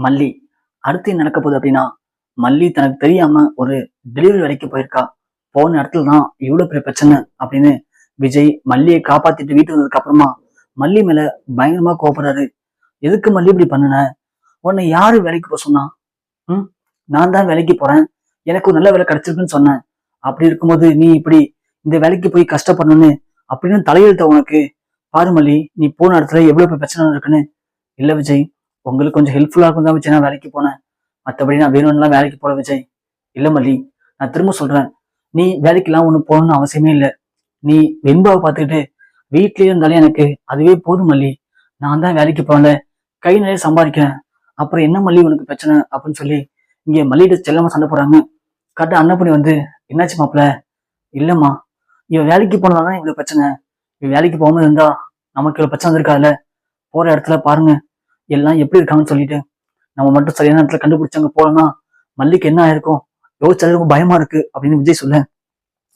மல்லி. அடுத்து என்ன நடக்க போகுது அப்படின்னா, மல்லி தனக்கு தெரியாம ஒரு டெலிவரி வேலைக்கு போயிருக்கா. போன இடத்துல தான் இவ்வளவு பெரிய பிரச்சனை அப்படின்னு விஜய் மல்லியை காப்பாத்திட்டு வீட்டுக்கு வந்ததுக்கு அப்புறமா மல்லி மேல பயங்கரமா கோபப்படுறாரு. எதுக்கு மல்லி இப்படி பண்ணுன? உன்னை யாரு வேலைக்கு போக சொன்னா? ம் நான் தான் வேலைக்கு போறேன். எனக்கு ஒரு நல்ல வேலை கிடைச்சிருக்குன்னு சொன்னேன். அப்படி இருக்கும்போது நீ இப்படி இந்த வேலைக்கு போய் கஷ்டப்படணும்னு அப்படின்னு தலையெழுத்த உனக்கு? பாரு மல்லி, நீ போன இடத்துல எவ்வளவு பெரிய பிரச்சனை இருக்குன்னு. இல்ல விஜய், உங்களுக்கு கொஞ்சம் ஹெல்ப்ஃபுல்லா இருக்கும் தான் விஜய் நான் வேலைக்கு போனேன். மற்றபடி நான் வேணும்னுலாம் வேலைக்கு போல விஜய். இல்ல மல்லி, நான் திரும்ப சொல்றேன், நீ வேலைக்கெல்லாம் ஒண்ணு போகணும்னு அவசியமே இல்லை. நீ வெண்பாவை பார்த்துக்கிட்டு வீட்லயே இருந்தாலே எனக்கு அதுவே போதும் மல்லி. நான் தான் வேலைக்கு போகல, கை நிறைய சம்பாதிக்கிறேன். அப்புறம் என்ன மல்லி உனக்கு பிரச்சனை அப்படின்னு சொல்லி இங்க மல்லிகிட்ட செல்லமா சண்டை போடுறாங்க. கரெக்டா அன்னப்படி வந்து, என்னாச்சு மாப்பிள்ள? இல்லம்மா, இவன் வேலைக்கு போனதாதான் இவ்வளவு பிரச்சனை. இவன் வேலைக்கு போகாம இருந்தா நமக்கு இவ்வளவு பிரச்சனை வந்திருக்காதுல்ல. போற இடத்துல பாருங்க எல்லாம் எப்படி இருக்காங்கன்னு சொல்லிட்டு நம்ம மட்டும் சரியான இடத்துல கண்டுபிடிச்சாங்க போலன்னா மல்லிக்கு என்ன ஆயிருக்கும் யோசிச்சாலே ரொம்ப பயமா இருக்கு அப்படின்னு விஜய் சொல்ல,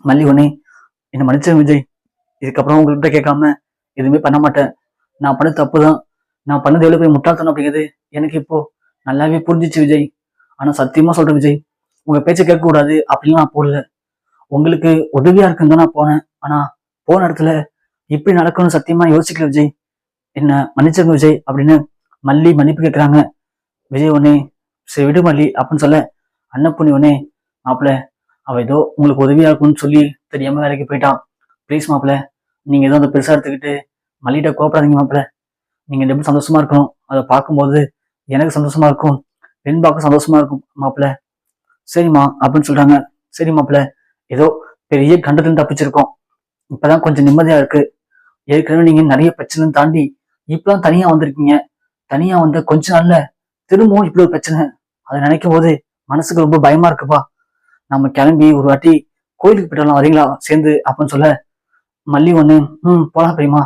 மல்லி உடனே, என்ன மன்னிச்சேன் விஜய், இதுக்கப்புறம் உங்கள்கிட்ட கேட்காம எதுவுமே பண்ண மாட்டேன். நான் பண்ண தப்பு தான். நான் பண்ணது எவ்வளவு போய் முட்டாள்தனம் அப்படிங்கிறது எனக்கு இப்போ நல்லாவே புரிஞ்சிச்சு விஜய். ஆனா சத்தியமா சொல்றேன் விஜய், உங்க பேச்சை கேட்க கூடாது அப்படின்னு நான் போடல. உங்களுக்கு உதவியா இருக்குன்னு தான் நான் போனேன். ஆனா போன இடத்துல இப்படி நடக்கும்னு சத்தியமா யோசிக்கல விஜய். என்ன மன்னிச்சிருங்க விஜய் அப்படின்னு மல்லி மன்னிப்பு கேட்கிறாங்க. விஜய் உடனே, சரி விடு மல்லி அப்படின்னு சொல்ல, அன்னப்புண்ணி உடனே, மாப்பிள்ள, அவ ஏதோ உங்களுக்கு உதவியா இருக்கும்னு சொல்லி தெரியாம வேலைக்கு போயிட்டான். ப்ளீஸ் மாப்பிள்ள, நீங்க ஏதோ அந்த பெருசா எடுத்துக்கிட்டு மல்லிகிட்ட கோப்படாதீங்க மாப்பிள்ள. நீங்க எப்படி சந்தோஷமா இருக்கணும், அதை பார்க்கும்போது எனக்கு சந்தோஷமா இருக்கும், வெண்பாக்கும் சந்தோஷமா இருக்கும் மாப்பிள்ள. சரிம்மா அப்படின்னு சொல்றாங்க. சரி மாப்பிள்ள, ஏதோ பெரிய கண்டத்துல தப்பிச்சிருக்கோம். இப்பதான் கொஞ்சம் நிம்மதியா இருக்கு. ஏற்கனவே நீங்க நிறைய பிரச்சனை தாண்டி இப்பதான் தனியா வந்திருக்கீங்க. தனியா வந்த கொஞ்ச நாள்ல திரும்பவும் இப்படி ஒரு பிரச்சனை. அதை நினைக்கும் போது மனசுக்கு ரொம்ப பயமா இருக்குப்பா. நம்ம கிளம்பி ஒரு வாட்டி கோயிலுக்கு போயிட்டு வரீங்களா சேர்ந்து அப்படின்னு சொல்ல, மல்லி ஒண்ணு, போலாம் பெரியமா.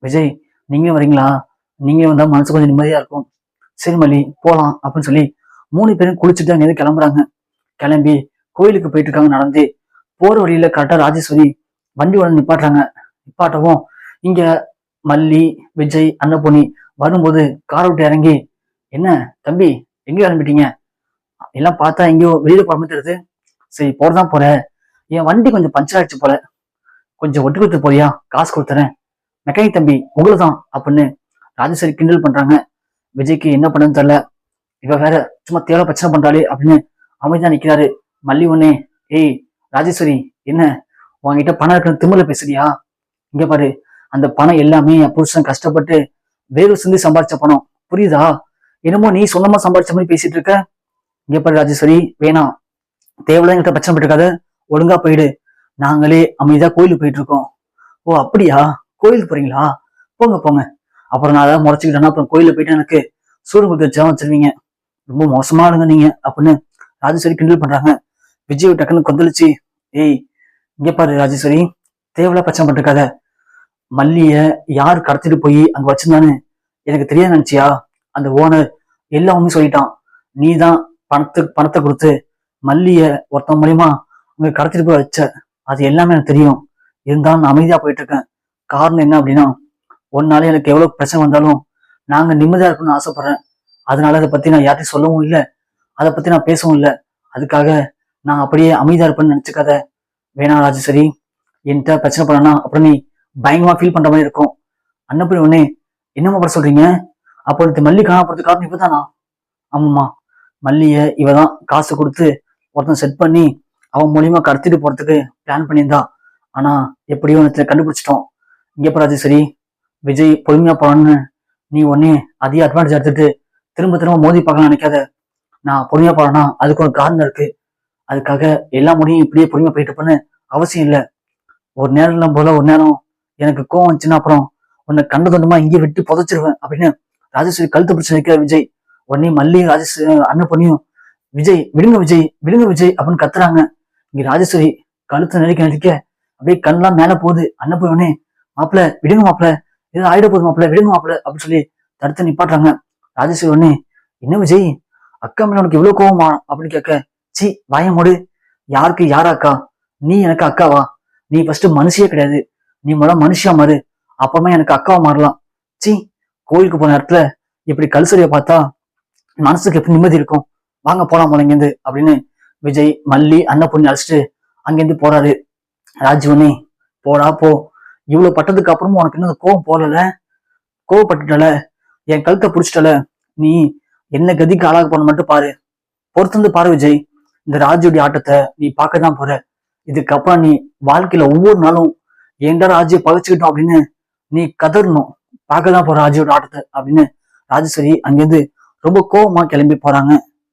விஜய், நீங்களும் வரீங்களா? நீங்க வந்தா மனசு கொஞ்சம் நிம்மதியா இருக்கும். சரி மல்லி போலாம் அப்படின்னு சொல்லி 3 பேரும் குளிச்சுட்டு அங்கேருந்து கிளம்புறாங்க. கிளம்பி கோயிலுக்கு போயிட்டு இருக்காங்க. நடந்து போற வழியில கரெக்டா ராஜேஸ்வரி வண்டி உடனே நிப்பாட்டுறாங்க. நிப்பாட்டவும் இங்க மல்லி, விஜய், அன்னபூர்ணி வரும்போது காரை விட்டு இறங்கி, என்ன தம்பி எங்க கிளம்பிட்டீங்க? எல்லாம் பார்த்தா எங்கேயோ வெளியில போற மாதிரி தெரியுது. சரி போறதான் போற, என் வண்டி கொஞ்சம் பஞ்சர் ஆயிடுச்சு போல, கொஞ்சம் ஒட்டு கொடுத்து போறியா? காசு கொடுத்துறேன். மெக்கானிக் தம்பி உங்களை தான் அப்படின்னு ராஜேஸ்வரி கிண்டல் பண்றாங்க. விஜய்க்கு என்ன பண்ணுன்னு தெரியல. இவ வேற சும்மா தேவை பிரச்சனை பண்றாளே அப்படின்னு அமைதியா நிக்கிறாரு. மல்லி ஒண்ணே, ஏய் ராஜேஸ்வரி, என்ன உங்ககிட்ட பணம் இருக்குன்னு திமிர்ல பேசுறியா? இங்க பாரு, அந்த பணம் எல்லாமே என் புருஷன் கஷ்டப்பட்டு வேறு சிந்தி சம்பாதிச்ச பணம், புரியுதா? என்னமோ நீ சொந்தமா சம்பாதிச்ச மாதிரி பேசிட்டு இருக்க. இங்க பாரு ராஜேஸ்வரி, வேணாம், தேவையில்ல என்கிட்ட பிரச்சனை பட்டிருக்காத, ஒழுங்கா போயிடு. நாங்களே அமைதியா கோயிலுக்கு போயிட்டு இருக்கோம். ஓ அப்படியா, கோயிலுக்கு போறீங்களா? போங்க போங்க. அப்புறம் நான் ஏதாவது முறைச்சுக்கிட்டேன்னா அப்புறம் கோயிலுக்கு போயிட்டு எனக்கு சூடு கொடுத்து வச்சிருவீங்க. ரொம்ப மோசமா இருங்க நீங்க அப்படின்னு ராஜேஸ்வரி கிண்டல் பண்றாங்க. விஜய் டக்குன்னு கொந்தளிச்சு, ஏய் இங்க பாரு ராஜேஸ்வரி, தேவையில்ல பிரச்சனை பட்டிருக்காத. மல்லிய யாரு கடத்திட்டு போய் அங்க வச்சிருந்தான்னு எனக்கு தெரியாது நினைச்சியா? அந்த ஓனர் எல்லாமே சொல்லிட்டான். நீ தான் பணத்தை கொடுத்து மல்லிய ஒருத்தன் மூலியமா அங்க கடத்திட்டு போய் வச்ச. அது எல்லாமே எனக்கு தெரியும். இருந்தாலும் நான் அமைதியா போயிட்டு இருக்கேன். காரணம் என்ன அப்படின்னா, ஒன்னாலே எனக்கு எவ்வளவு பிரச்சனை வந்தாலும் நாங்க நிம்மதியா இருக்கணும்னு ஆசைப்படுறேன். அதனால அதை பத்தி நான் யார்ட்டையும் சொல்லவும் இல்லை, அதை பத்தி நான் பேசவும் இல்லை. அதுக்காக நான் அப்படியே அமைதியா இருப்பேன்னு நினைச்சுக்காத. வேணா ராஜேஸ்வரி, என்கிட்ட பிரச்சனை பண்ணனா அப்புறம் நீ பயங்கரமா ஃபீல் பண்ற மாதிரி இருக்கும். அன்னப்படி உடனே, என்னம்மா பண்ண சொல்றீங்க? அப்போ மல்லி காண போறதுக்கு காரணம் இப்பதானா? ஆமாம்மா, மல்லிய இவதான் காசு கொடுத்து ஒருத்தன் செட் பண்ணி அவன் மூலியமா கடத்திட்டு போறதுக்கு பிளான் பண்ணியிருந்தா. ஆனா எப்படியோ கண்டுபிடிச்சிட்டோம். இங்க ராஜேஸ்வரி, விஜய் பொறுமையா போறான்னு நீ உடனே அதிக அட்வான்டேஜ் எடுத்துட்டு திரும்ப திரும்ப மோதி பார்க்கலாம் நினைக்காத. நான் பொறுமையா போறேன்னா அதுக்கு ஒரு காரணம் இருக்கு. அதுக்காக எல்லா முடியும் இப்படியே பொறுமையா போயிட்டு இருப்பேன்னு அவசியம் இல்லை. ஒரு நேரம் போல ஒரு நேரம் எனக்கு கோவம் வந்துச்சுன்னா அப்புறம் உன்னை கண்ட தொண்டமா இங்கே விட்டு புதைச்சிருவேன் அப்படின்னு ராஜேஸ்வரி கழுத்து பிடிச்சு வைக்கிற விஜய். உடனே மல்லி ராஜேஸ்வரி அண்ணன் பொண்ணியும், விஜய் விடுங்க விஜய் விடுங்க விஜய் அப்படின்னு கத்துறாங்க. இங்க ராஜேஸ்வரி கழுத்து நெருக்க நெருக்க அப்படியே கண்ணெல்லாம் மேல போகுது. அண்ணன் போய் உடனே, மாப்பிள்ள விடுங்க மாப்பிள்ள, ஏதோ ஆயிட போகுது மாப்பிள்ள, விடுங்க மாப்பிள்ள அப்படின்னு சொல்லி தடுத்து நிப்பாட்டுறாங்க. ராஜேஸ்வரி உடனே, என்ன விஜய், அக்கா மேல உனக்கு இவ்வளவு கோவமா அப்படின்னு கேட்க, சி வாய மூடு. யாருக்கு யாரா அக்கா? நீ எனக்கு அக்காவா? நீ ஃபர்ஸ்ட் மனுஷியே கிடையாது. நீ முதல்ல மனுஷியா மாறு, அப்புறமா எனக்கு அக்காவா மாறலாம். சி கோயிலுக்கு போன இடத்துல இப்படி கல்சரியை பார்த்தா மனசுக்கு எப்படி நிம்மதி இருக்கும், வாங்க போலாம் போல இங்கேருந்து அப்படின்னு விஜய் மல்லி அன்னபூர்ணி அழைச்சிட்டு அங்கேருந்து போறாரு. ராஜு உடனே போடா போ, இவ்வளவு பட்டதுக்கு அப்புறமும் உனக்கு இன்னும் கோவம் போடல, கோவப்பட்டுட்டல, என் கழுத்தை புடிச்சிட்டல, நீ என்ன கதிக்கு ஆளாக போன மட்டும் பாரு, பொறுத்து பாரு விஜய், இந்த ராஜுடைய ஆட்டத்தை நீ பார்க்கதான் போற. இதுக்கப்புறம் நீ வாழ்க்கையில ஒவ்வொரு நாளும் ஏன்டா ராஜியை பகைச்சுக்கிட்டோம் அப்படின்னு நீ கதறணும், பார்க்கதான் போற ராஜியோட ஆட்டத்தை அப்படின்னு ராஜேஸ்வரி அங்கிருந்து ரொம்ப கோவமா கிளம்பி போறாங்க.